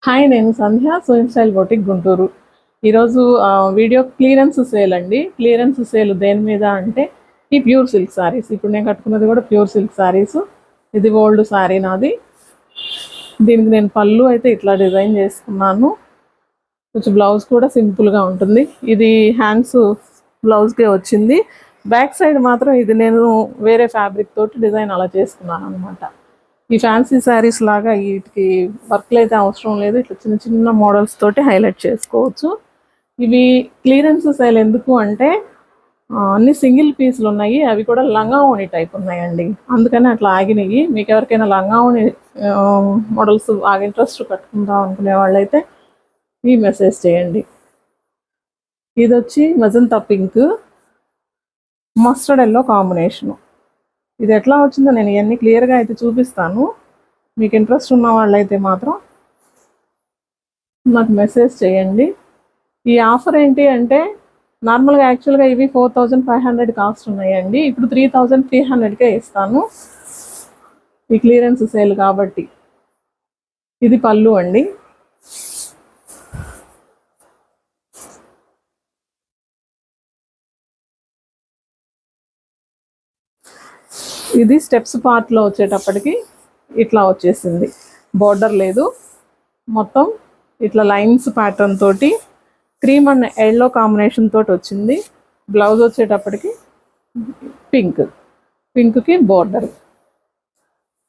Hi, నేను సంధ్య, సోయిన్ style boutique Guntur. ఈరోజు video clearance sale అండి. క్లియరెన్స్ సేల్ దేని మీద అంటే ఈ ప్యూర్ సిల్క్ శారీస్. ఇప్పుడు నేను కట్టుకున్నది కూడా ప్యూర్ సిల్క్ శారీస్. ఇది ఓల్డ్ శారీ నాది. దీనికి నేను పళ్ళు అయితే ఇట్లా డిజైన్ చేసుకున్నాను. కొంచెం బ్లౌజ్ కూడా సింపుల్గా ఉంటుంది. ఇది హ్యాండ్స్ బ్లౌజ్కే వచ్చింది. బ్యాక్ సైడ్ మాత్రం ఇది నేను వేరే ఫ్యాబ్రిక్ తోటి డిజైన్ అలా చేసుకున్నాను అనమాట. ఈ ఫ్యాన్సీ శారీస్ లాగా వీటికి వర్క్లు అయితే అవసరం లేదు. ఇట్లా చిన్న చిన్న మోడల్స్ తోటి హైలైట్ చేసుకోవచ్చు. ఇవి క్లియరెన్స్ సేల్ ఎందుకు అంటే అన్ని సింగిల్ పీసులు ఉన్నాయి. అవి కూడా లంగా ఓణి టైప్ ఉన్నాయండి. అందుకని అట్లా ఆగినాయి. మీకు ఎవరికైనా లంగా ఓణి మోడల్స్ బాగా ఇంట్రెస్ట్ కట్టుకుందాం అనుకునే వాళ్ళైతే ఈ మెసేజ్ చేయండి. ఇది వచ్చి magenta pink, mustard yellow combination. ఇది ఎట్లా వచ్చిందో నేను ఇవన్నీ క్లియర్గా అయితే చూపిస్తాను. మీకు ఇంట్రెస్ట్ ఉన్న వాళ్ళైతే మాత్రం నాకు మెసేజ్ చేయండి. ఈ ఆఫర్ ఏంటి అంటే నార్మల్గా యాక్చువల్గా ఇవి 4500 కాస్ట్ ఉన్నాయండి. ఇప్పుడు 3300కే ఇస్తాను, ఈ క్లియరెన్స్ సేల్ కాబట్టి. ఇది పళ్ళు అండి. ఇది స్టెప్స్ పార్ట్లో వచ్చేటప్పటికి ఇట్లా వచ్చేసింది. బోర్డర్ లేదు, మొత్తం ఇట్లా లైన్స్ ప్యాటర్న్ తోటి క్రీమ్ అండ్ ఎల్లో కాంబినేషన్ తోటి వచ్చింది. బ్లౌజ్ వచ్చేటప్పటికి పింక్కి బోర్డర్.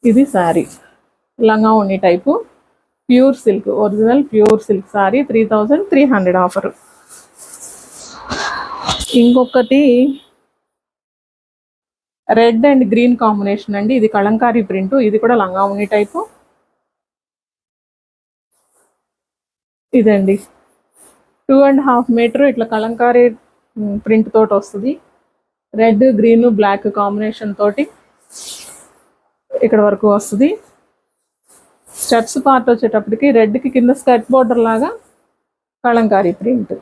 ఇది శారీ లంగా ఓణి type pure silk, original pure silk sari 3300 offer. ఇంకొకటి రెడ్ అండ్ గ్రీన్ కాంబినేషన్ అండి. ఇది కలంకారీ ప్రింట్. ఇది కూడా లంగా ఓణి టైపు. ఇదండి 2.5 మీటర్ ఇట్లా కలంకారీ ప్రింట్ తోటి వస్తుంది. రెడ్ గ్రీన్ బ్లాక్ కాంబినేషన్ తోటి ఇక్కడ వరకు వస్తుంది. స్టెప్స్ పార్ట్ వచ్చేటప్పటికి రెడ్కి కింద స్కర్ట్ బోర్డర్ లాగా కలంకారీ ప్రింట్.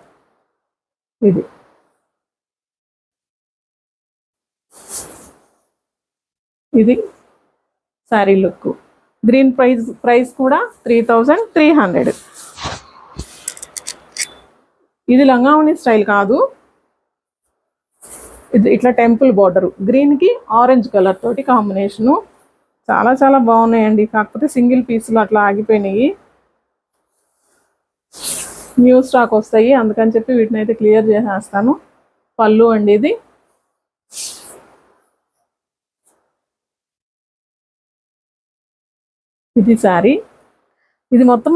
ఇది శారీ లుక్. గ్రీన్ ప్రైస్ కూడా 3300. ఇది లంగావణి స్టైల్ కాదు, ఇది ఇట్లా టెంపుల్ బోర్డరు, గ్రీన్కి ఆరెంజ్ కలర్ తోటి కాంబినేషను. చాలా చాలా బాగున్నాయండి. కాకపోతే సింగిల్ పీసులు అట్లా ఆగిపోయినాయి. న్యూ స్టాక్ వస్తాయి, అందుకని చెప్పి వీటిని అయితే క్లియర్ చేసేస్తాను. పళ్ళు అండి ఇది. ఇది శారీ. ఇది మొత్తం